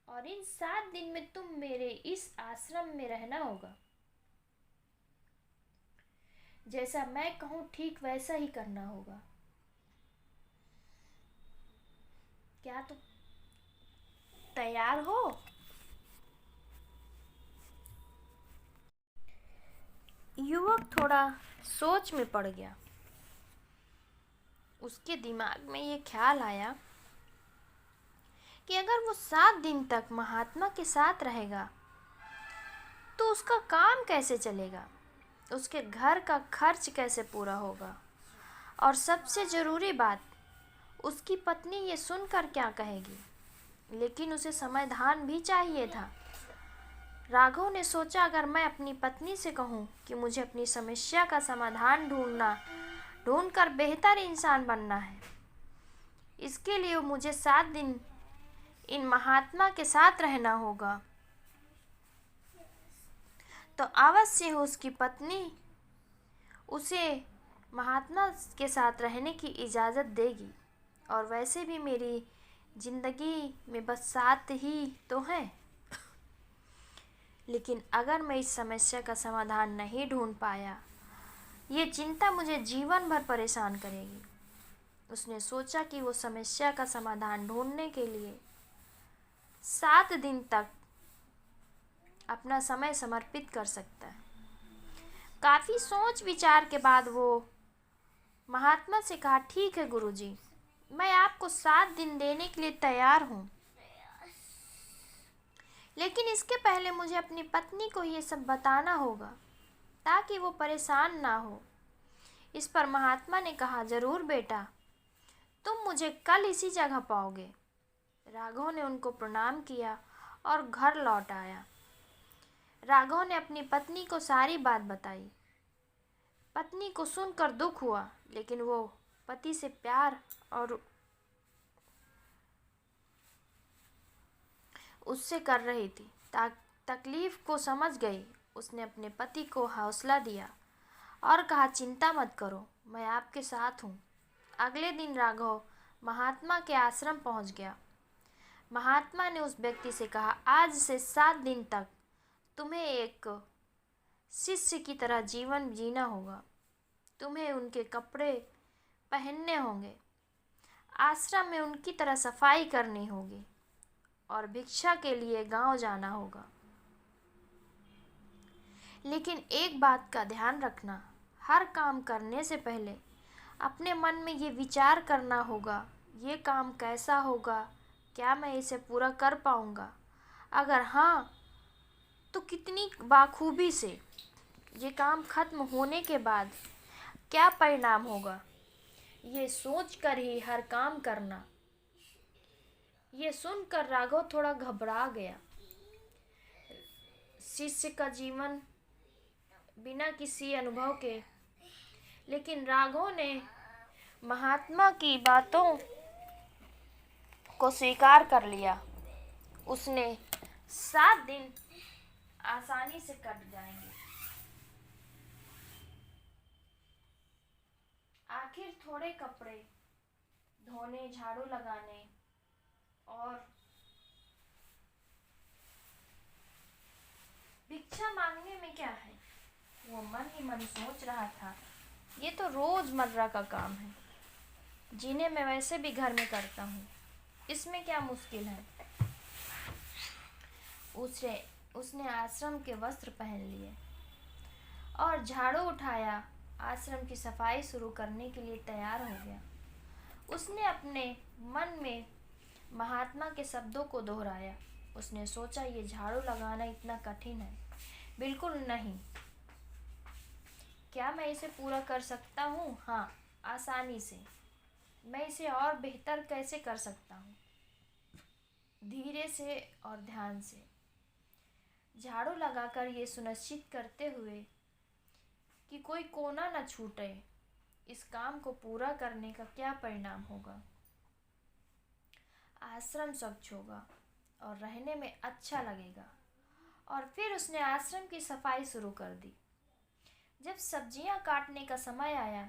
और इन 7 दिन में तुम मेरे इस आश्रम में रहना होगा। जैसा मैं कहूँ ठीक वैसा ही करना होगा। क्या तुम तैयार हो? युवक थोड़ा सोच में पड़ गया। उसके दिमाग में ये ख्याल आया कि अगर वो 7 दिन तक महात्मा के साथ रहेगा तो उसका काम कैसे चलेगा, उसके घर का खर्च कैसे पूरा होगा, और सबसे ज़रूरी बात, उसकी पत्नी ये सुनकर क्या कहेगी। लेकिन उसे समाधान भी चाहिए था। राघव ने सोचा, अगर मैं अपनी पत्नी से कहूँ कि मुझे अपनी समस्या का समाधान ढूंढकर बेहतर इंसान बनना है, इसके लिए मुझे 7 दिन इन महात्मा के साथ रहना होगा, तो अवश्य उसकी पत्नी उसे महात्मा के साथ रहने की इजाज़त देगी। और वैसे भी मेरी ज़िंदगी में बस 7 ही तो हैं। लेकिन अगर मैं इस समस्या का समाधान नहीं ढूंढ पाया, ये चिंता मुझे जीवन भर परेशान करेगी। उसने सोचा कि वो समस्या का समाधान ढूंढने के लिए 7 दिन तक अपना समय समर्पित कर सकता है। काफ़ी सोच विचार के बाद वो महात्मा से कहा, ठीक है गुरुजी, मैं आपको 7 दिन देने के लिए तैयार हूँ, लेकिन इसके पहले मुझे अपनी पत्नी को ये सब बताना होगा ताकि वो परेशान ना हो। इस पर महात्मा ने कहा, ज़रूर बेटा, तुम मुझे कल इसी जगह पाओगे। राघव ने उनको प्रणाम किया और घर लौट आया। राघव ने अपनी पत्नी को सारी बात बताई। पत्नी को सुनकर दुख हुआ, लेकिन वो पति से प्यार और उससे कर रही थी, तकलीफ को समझ गई। उसने अपने पति को हौसला दिया और कहा, चिंता मत करो, मैं आपके साथ हूँ। अगले दिन राघव महात्मा के आश्रम पहुँच गया। महात्मा ने उस व्यक्ति से कहा, आज से 7 दिन तक तुम्हें एक शिष्य की तरह जीवन जीना होगा। तुम्हें उनके कपड़े पहनने होंगे, आश्रम में उनकी तरह सफाई करनी होगी और भिक्षा के लिए गांव जाना होगा। लेकिन एक बात का ध्यान रखना, हर काम करने से पहले अपने मन में ये विचार करना होगा, ये काम कैसा होगा, क्या मैं इसे पूरा कर पाऊँगा, अगर हाँ तो कितनी बाखूबी से, ये काम खत्म होने के बाद क्या परिणाम होगा, ये सोचकर ही हर काम करना। ये सुनकर राघव थोड़ा घबरा गया। शिष्य का जीवन बिना किसी अनुभव के, लेकिन राघव ने महात्मा की बातों को स्वीकार कर लिया। उसने 7 दिन आसानी से कट जाएंगे। आखिर थोड़े कपड़े धोने, झाड़ू लगाने और भिक्षा मांगने में क्या है, वो मन ही मन सोच रहा था। ये तो रोजमर्रा का काम है, जिन्हें मैं वैसे भी घर में करता हूँ, इसमें क्या मुश्किल है। उसने आश्रम के वस्त्र पहन लिए और झाड़ू उठाया, आश्रम की सफाई शुरू करने के लिए तैयार हो गया। उसने अपने मन में महात्मा के शब्दों को दोहराया। उसने सोचा, ये झाड़ू लगाना इतना कठिन है? बिल्कुल नहीं। क्या मैं इसे पूरा कर सकता हूँ? हाँ, आसानी से। मैं इसे और बेहतर कैसे कर सकता हूँ? धीरे से और ध्यान से। झाड़ू लगाकर ये सुनिश्चित करते हुए कि कोई कोना न छूटे, इस काम को पूरा करने का क्या परिणाम होगा। आश्रम स्वच्छ होगा और रहने में अच्छा लगेगा। और फिर उसने आश्रम की सफाई शुरू कर दी। जब सब्जियां काटने का समय आया,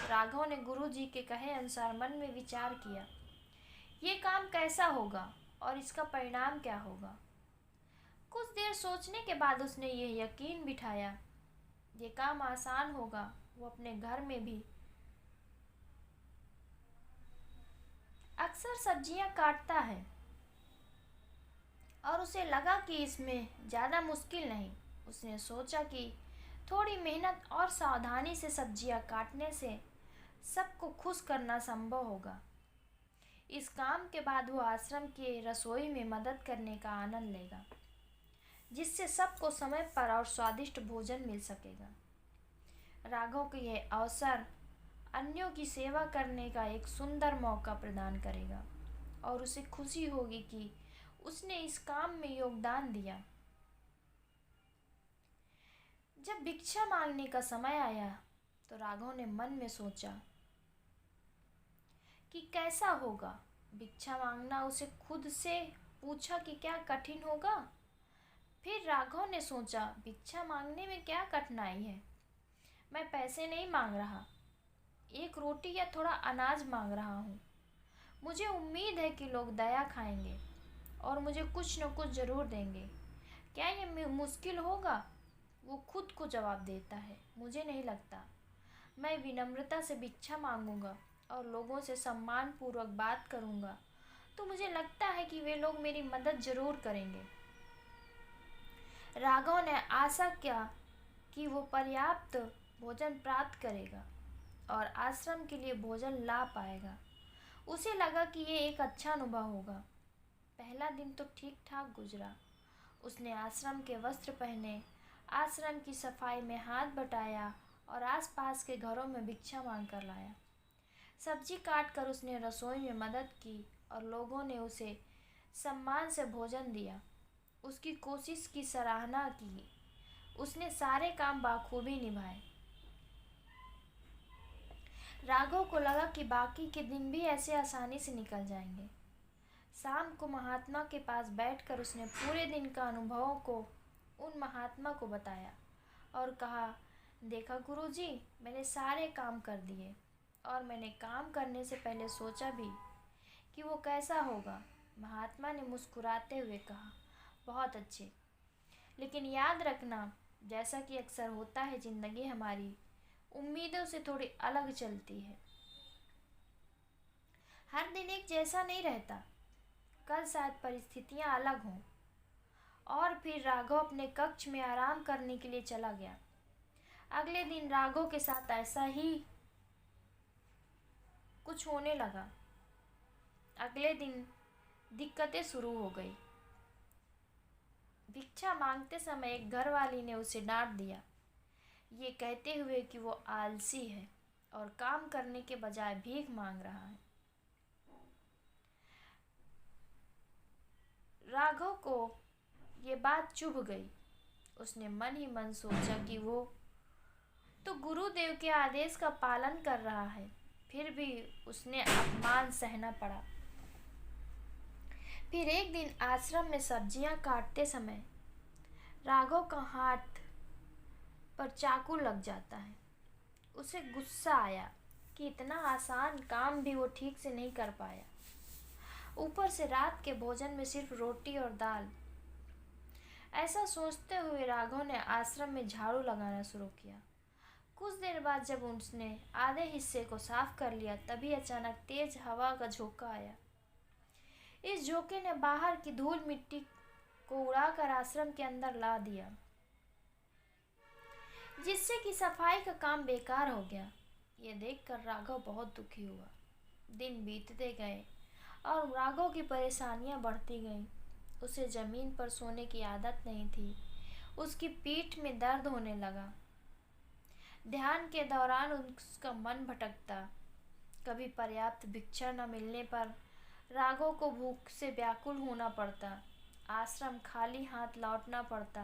राघव ने गुरुजी के कहे अनुसार मन में विचार किया, ये काम कैसा होगा और इसका परिणाम क्या होगा। कुछ देर सोचने के बाद उसने यह यकीन बिठाया, ये काम आसान होगा। वो अपने घर में भी अक्सर सब्जियां काटता है और उसे लगा कि इसमें ज़्यादा मुश्किल नहीं। उसने सोचा कि थोड़ी मेहनत और सावधानी से सब्जियां काटने से सबको खुश करना संभव होगा। इस काम के बाद वो आश्रम की रसोई में मदद करने का आनंद लेगा, जिससे सबको समय पर और स्वादिष्ट भोजन मिल सकेगा। राघव को यह अवसर अन्यों की सेवा करने का एक सुंदर मौका प्रदान करेगा और उसे खुशी होगी कि उसने इस काम में योगदान दिया। जब भिक्षा मांगने का समय आया तो राघव ने मन में सोचा कि कैसा होगा भिक्षा मांगना। उसे खुद से पूछा कि क्या कठिन होगा। फिर राघव ने सोचा, भिक्षा मांगने में क्या कठिनाई है। मैं पैसे नहीं मांग रहा, एक रोटी या थोड़ा अनाज मांग रहा हूँ। मुझे उम्मीद है कि लोग दया खाएंगे और मुझे कुछ न कुछ ज़रूर देंगे। क्या ये मुश्किल होगा? वो खुद को जवाब देता है, मुझे नहीं लगता। मैं विनम्रता से भिक्षा मांगूंगा और लोगों से सम्मान पूर्वक बात करूंगा तो मुझे लगता है कि वे लोग मेरी मदद ज़रूर करेंगे। राघव ने आशा किया कि वो पर्याप्त भोजन प्राप्त करेगा और आश्रम के लिए भोजन ला पाएगा। उसे लगा कि ये एक अच्छा अनुभव होगा। पहला दिन तो ठीक ठाक गुजरा। उसने आश्रम के वस्त्र पहने, आश्रम की सफाई में हाथ बटाया और आसपास के घरों में भिक्षा मांग कर लाया। सब्जी काट कर उसने रसोई में मदद की और लोगों ने उसे सम्मान से भोजन दिया। उसकी कोशिश की सराहना की। उसने सारे काम बाखूबी निभाए। राघव को लगा कि बाकी के दिन भी ऐसे आसानी से निकल जाएंगे। शाम को महात्मा के पास बैठकर उसने पूरे दिन का अनुभवों को उन महात्मा को बताया और कहा, देखा गुरुजी, मैंने सारे काम कर दिए और मैंने काम करने से पहले सोचा भी कि वो कैसा होगा। महात्मा ने मुस्कुराते हुए कहा, बहुत अच्छे, लेकिन याद रखना, जैसा कि अक्सर होता है, जिंदगी हमारी उम्मीदों से थोड़ी अलग चलती है। हर दिन एक जैसा नहीं रहता। कल शायद परिस्थितियां अलग हों। और फिर राघव अपने कक्ष में आराम करने के लिए चला गया। अगले दिन राघव के साथ ऐसा ही कुछ होने लगा। अगले दिन दिक्कतें शुरू हो गई। भिक्षा मांगते समय एक घरवाली ने उसे डांट दिया, ये कहते हुए कि वो आलसी है और काम करने के बजाय भीख मांग रहा है। राघव को ये बात चुभ गई। उसने मन ही मन सोचा कि वो तो गुरुदेव के आदेश का पालन कर रहा है, फिर भी उसने अपमान सहना पड़ा। फिर एक दिन आश्रम में सब्जियां काटते समय राघव का हाथ पर चाकू लग जाता है। उसे गुस्सा आया कि इतना आसान काम भी वो ठीक से नहीं कर पाया। ऊपर से रात के भोजन में सिर्फ रोटी और दाल। ऐसा सोचते हुए राघव ने आश्रम में झाड़ू लगाना शुरू किया। कुछ देर बाद जब उसने आधे हिस्से को साफ कर लिया, तभी अचानक तेज हवा का झोंका आया। इस झोंके ने बाहर की धूल मिट्टी को उड़ाकर आश्रम के अंदर ला दिया, जिससे कि सफाई का काम बेकार हो गया। ये देखकर राघव बहुत दुखी हुआ। दिन बीतते गए और राघव की परेशानियां बढ़ती गईं। उसे जमीन पर सोने की आदत नहीं थी। उसकी पीठ में दर्द होने लगा। ध्यान के दौरान उसका मन भटकता। कभी पर्याप्त भिक्षा न मिलने पर राघव को भूख से व्याकुल होना पड़ता। आश्रम खाली हाथ लौटना पड़ता।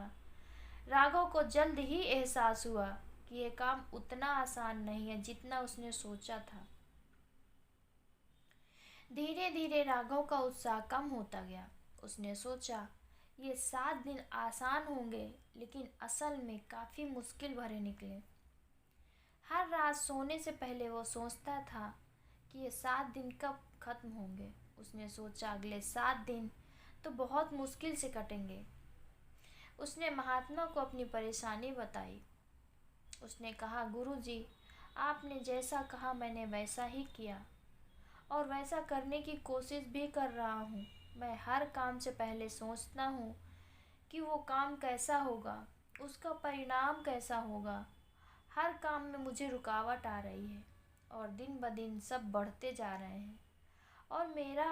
राघव को जल्द ही एहसास हुआ कि यह काम उतना आसान नहीं है जितना उसने सोचा था। धीरे धीरे राघव का उत्साह कम होता गया। उसने सोचा, ये 7 दिन आसान होंगे, लेकिन असल में काफ़ी मुश्किल भरे निकले। हर रात सोने से पहले वो सोचता था कि ये 7 दिन कब खत्म होंगे। उसने सोचा, अगले 7 दिन तो बहुत मुश्किल से कटेंगे। उसने महात्मा को अपनी परेशानी बताई। उसने कहा, गुरुजी, आपने जैसा कहा मैंने वैसा ही किया और वैसा करने की कोशिश भी कर रहा हूँ। मैं हर काम से पहले सोचता हूँ कि वो काम कैसा होगा, उसका परिणाम कैसा होगा। हर काम में मुझे रुकावट आ रही है और दिन ब दिन सब बढ़ते जा रहे हैं और मेरा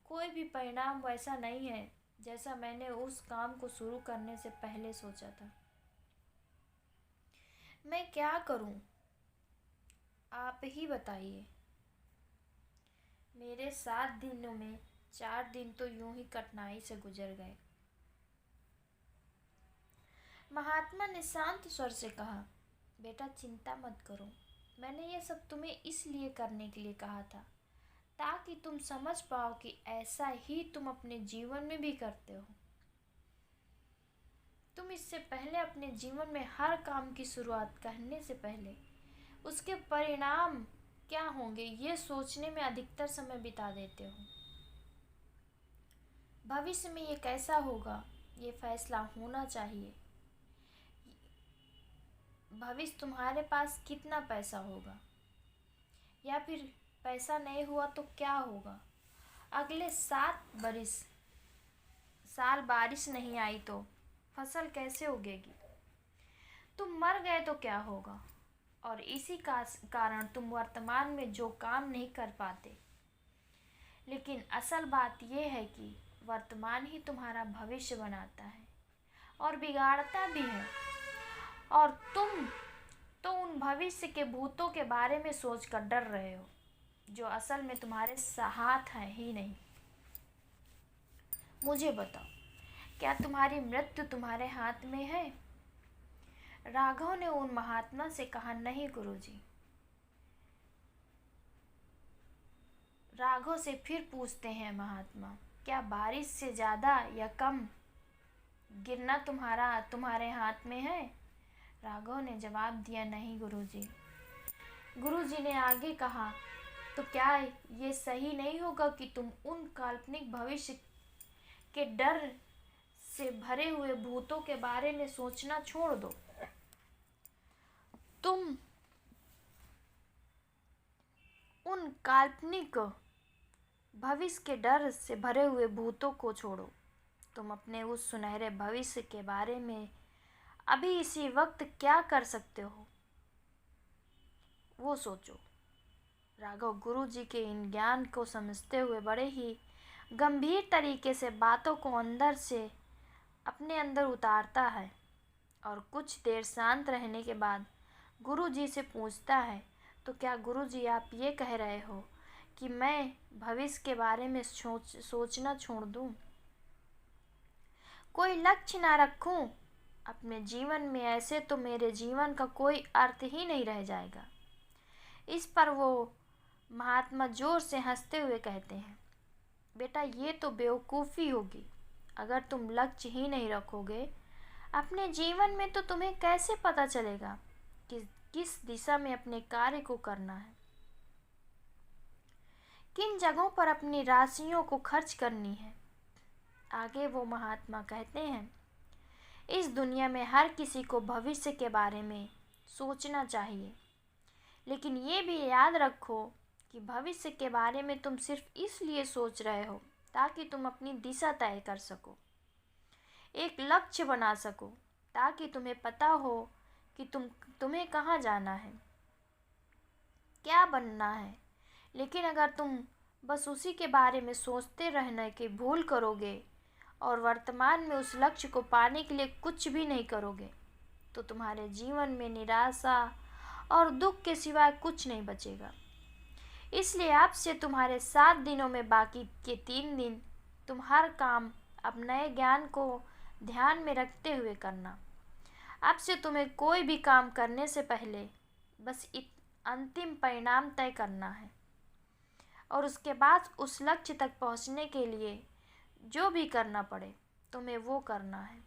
कोई भी परिणाम वैसा नहीं है जैसा मैंने उस काम को शुरू करने से पहले सोचा था। मैं क्या करूं? आप ही बताइए। मेरे 7 दिनों में 4 दिन तो यूं ही कठिनाई से गुजर गए। महात्मा ने शांत स्वर से कहा, बेटा चिंता मत करो, मैंने ये सब तुम्हें इसलिए करने के लिए कहा था ताकि तुम समझ पाओ कि ऐसा ही तुम अपने जीवन में भी करते हो। तुम इससे पहले अपने जीवन में हर काम की शुरुआत करने से पहले उसके परिणाम क्या होंगे ये सोचने में अधिकतर समय बिता देते हो। भविष्य में ये कैसा होगा ये फैसला होना चाहिए। भविष्य तुम्हारे पास कितना पैसा होगा, या फिर पैसा नहीं हुआ तो क्या होगा। अगले 7 साल बारिश नहीं आई तो फसल कैसे उगेगी। तुम मर गए तो क्या होगा। और इसी कारण तुम वर्तमान में जो काम नहीं कर पाते। लेकिन असल बात यह है कि वर्तमान ही तुम्हारा भविष्य बनाता है और बिगाड़ता भी है। और तुम तो उन भविष्य के भूतों के बारे में सोचकर डर रहे हो जो असल में तुम्हारे हाथ हैं ही नहीं। मुझे बताओ, क्या तुम्हारी मृत्यु तुम्हारे हाथ में है। राघव ने उन महात्मा से कहा, नहीं गुरुजी। राघव से फिर पूछते हैं महात्मा, क्या बारिश से ज़्यादा या कम गिरना तुम्हारे हाथ में है। राघव ने जवाब दिया, नहीं गुरुजी। गुरुजी ने आगे कहा, तो क्या ये सही नहीं होगा कि तुम उन काल्पनिक भविष्य के डर से भरे हुए भूतों के बारे में सोचना छोड़ दो। तुम उन काल्पनिक भविष्य के डर से भरे हुए भूतों को छोड़ो। तुम अपने उस सुनहरे भविष्य के बारे में अभी इसी वक्त क्या कर सकते हो वो सोचो। राघव गुरुजी के इन ज्ञान को समझते हुए बड़े ही गंभीर तरीके से बातों को अंदर से अपने अंदर उतारता है और कुछ देर शांत रहने के बाद गुरुजी से पूछता है, तो क्या गुरुजी आप ये कह रहे हो कि मैं भविष्य के बारे में सोचना छोड़ दूं, कोई लक्ष्य ना रखूं अपने जीवन में। ऐसे तो मेरे जीवन का कोई अर्थ ही नहीं रह जाएगा। इस पर वो महात्मा जोर से हंसते हुए कहते हैं, बेटा ये तो बेवकूफ़ी होगी। अगर तुम लक्ष्य ही नहीं रखोगे अपने जीवन में तो तुम्हें कैसे पता चलेगा कि किस दिशा में अपने कार्य को करना है, किन जगहों पर अपनी राशियों को खर्च करनी है। आगे वो महात्मा कहते हैं, इस दुनिया में हर किसी को भविष्य के बारे में सोचना चाहिए, लेकिन ये भी याद रखो कि भविष्य के बारे में तुम सिर्फ इसलिए सोच रहे हो ताकि तुम अपनी दिशा तय कर सको, एक लक्ष्य बना सको, ताकि तुम्हें पता हो कि तुम्हें कहाँ जाना है, क्या बनना है। लेकिन अगर तुम बस उसी के बारे में सोचते रहने की भूल करोगे और वर्तमान में उस लक्ष्य को पाने के लिए कुछ भी नहीं करोगे तो तुम्हारे जीवन में निराशा और दुख के सिवाय कुछ नहीं बचेगा। इसलिए आपसे तुम्हारे 7 दिनों में बाकी के 3 दिन तुम हर काम अब नए ज्ञान को ध्यान में रखते हुए करना। आपसे तुम्हें कोई भी काम करने से पहले बस अंतिम परिणाम तय करना है और उसके बाद उस लक्ष्य तक पहुंचने के लिए जो भी करना पड़े तुम्हें वो करना है।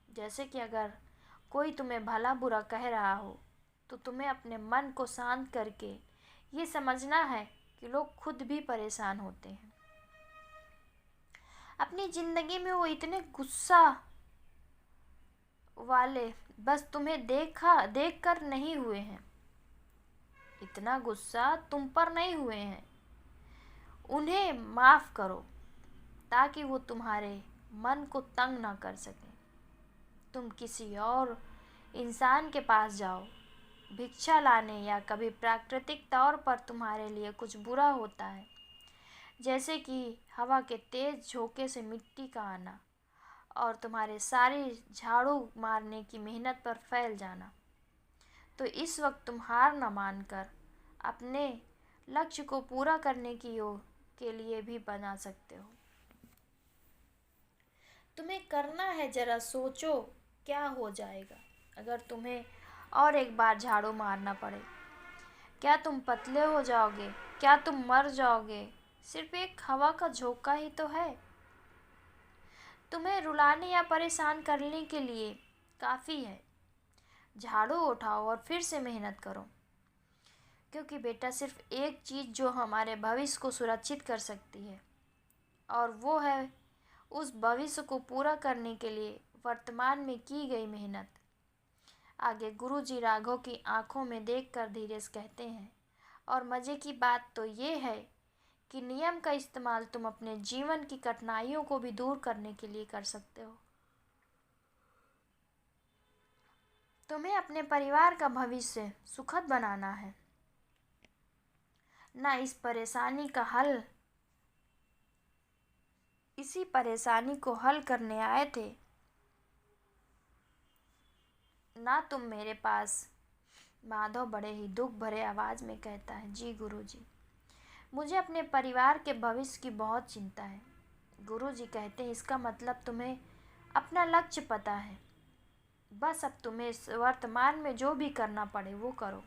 जैसे कि अगर कोई तुम्हें भला बुरा कह रहा हो तो तुम्हें अपने मन को शांत करके ये समझना है कि लोग खुद भी परेशान होते हैं। अपनी ज़िंदगी में वो इतने गुस्सा वाले बस तुम्हें देख कर नहीं हुए हैं, इतना गुस्सा तुम पर नहीं हुए हैं। उन्हें माफ़ करो ताकि वो तुम्हारे मन को तंग ना कर सके। तुम किसी और इंसान के पास जाओ भिक्षा लाने या कभी प्राकृतिक तौर पर तुम्हारे लिए कुछ बुरा होता है, जैसे कि हवा के तेज झोंके से मिट्टी का आना और तुम्हारे सारी झाड़ू मारने की मेहनत पर फैल जाना, तो इस वक्त तुम हार न मानकर अपने लक्ष्य को पूरा करने के लिए भी बना सकते हो। तुम्हें करना है, जरा सोचो क्या हो जाएगा अगर तुम्हें और एक बार झाड़ू मारना पड़े? क्या तुम पतले हो जाओगे? क्या तुम मर जाओगे? सिर्फ एक हवा का झोंका ही तो है। तुम्हें रुलाने या परेशान करने के लिए काफ़ी है। झाड़ू उठाओ और फिर से मेहनत करो, क्योंकि बेटा सिर्फ एक चीज़ जो हमारे भविष्य को सुरक्षित कर सकती है, और वो है उस भविष्य को पूरा करने के लिए वर्तमान में की गई मेहनत। आगे गुरुजी राघव की आंखों में देखकर धीरे से कहते हैं, और मज़े की बात तो ये है कि नियम का इस्तेमाल तुम अपने जीवन की कठिनाइयों को भी दूर करने के लिए कर सकते हो। तुम्हें अपने परिवार का भविष्य सुखद बनाना है, ना इसी परेशानी को हल करने आए थे ना तुम मेरे पास। माधव बड़े ही दुख भरे आवाज में कहता है, जी गुरुजी, मुझे अपने परिवार के भविष्य की बहुत चिंता है। गुरुजी कहते हैं, इसका मतलब तुम्हें अपना लक्ष्य पता है। बस अब तुम्हें इस वर्तमान में जो भी करना पड़े वो करो।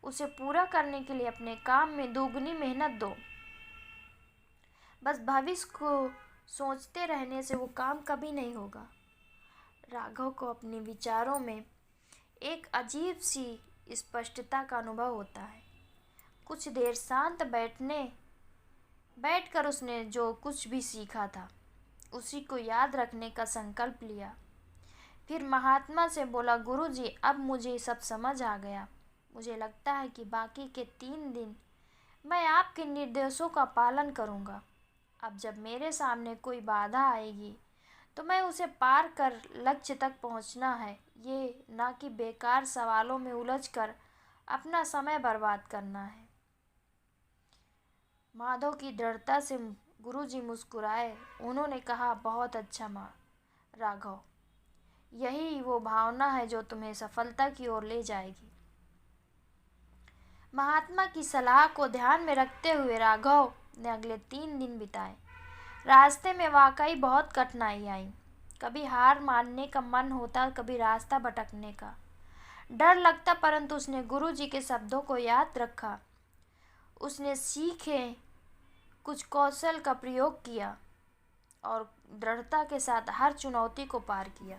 उसे पूरा करने के लिए अपने काम में दोगुनी मेहनत दो। बस भविष्य को सोचते रहने से वो काम कभी नहीं होगा। राघव को अपने विचारों में एक अजीब सी स्पष्टता का अनुभव होता है। कुछ देर शांत बैठकर उसने जो कुछ भी सीखा था उसी को याद रखने का संकल्प लिया। फिर महात्मा से बोला, गुरुजी, अब मुझे सब समझ आ गया। मुझे लगता है कि बाकी के 3 दिन मैं आपके निर्देशों का पालन करूँगा। अब जब मेरे सामने कोई बाधा आएगी तो मैं उसे पार कर लक्ष्य तक पहुँचना है, ये ना कि बेकार सवालों में उलझकर अपना समय बर्बाद करना है। माधव की दृढ़ता से गुरुजी मुस्कुराए। उन्होंने कहा, बहुत अच्छा राघव, यही वो भावना है जो तुम्हें सफलता की ओर ले जाएगी। महात्मा की सलाह को ध्यान में रखते हुए राघव ने अगले 3 दिन बिताए। रास्ते में वाकई बहुत कठिनाई आई। कभी हार मानने का मन होता, कभी रास्ता भटकने का डर लगता, परंतु उसने गुरुजी के शब्दों को याद रखा। उसने सीखे कुछ कौशल का प्रयोग किया और दृढ़ता के साथ हर चुनौती को पार किया।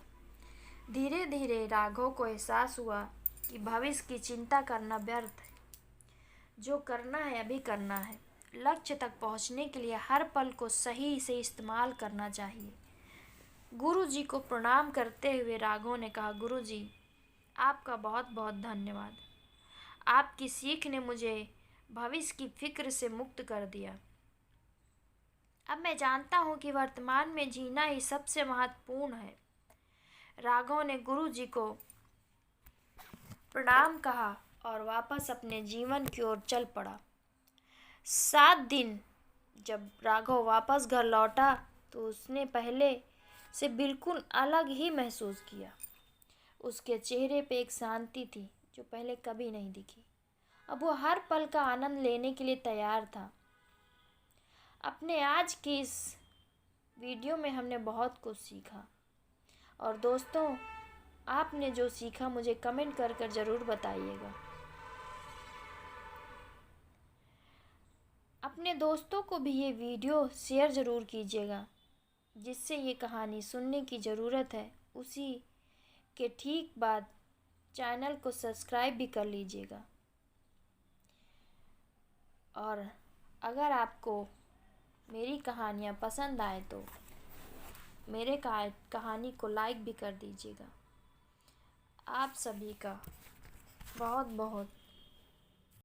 धीरे धीरे राघव को एहसास हुआ कि भविष्य की चिंता करना व्यर्थ है। जो करना है अभी करना है। लक्ष्य तक पहुंचने के लिए हर पल को सही से इस्तेमाल करना चाहिए। गुरुजी को प्रणाम करते हुए राघव ने कहा, गुरुजी, आपका बहुत बहुत धन्यवाद। आपकी सीख ने मुझे भविष्य की फिक्र से मुक्त कर दिया। अब मैं जानता हूँ कि वर्तमान में जीना ही सबसे महत्वपूर्ण है। राघव ने गुरुजी को प्रणाम कहा और वापस अपने जीवन की ओर चल पड़ा। 7 दिन जब राघव वापस घर लौटा तो उसने पहले से बिल्कुल अलग ही महसूस किया। उसके चेहरे पे एक शांति थी जो पहले कभी नहीं दिखी। अब वो हर पल का आनंद लेने के लिए तैयार था। अपने आज की इस वीडियो में हमने बहुत कुछ सीखा, और दोस्तों, आपने जो सीखा मुझे कमेंट कर कर ज़रूर बताइएगा। अपने दोस्तों को भी ये वीडियो शेयर ज़रूर कीजिएगा, जिससे ये कहानी सुनने की ज़रूरत है। उसी के ठीक बाद चैनल को सब्सक्राइब भी कर लीजिएगा। और अगर आपको मेरी कहानियाँ पसंद आए तो मेरे कहानी को लाइक भी कर दीजिएगा। आप सभी का बहुत बहुत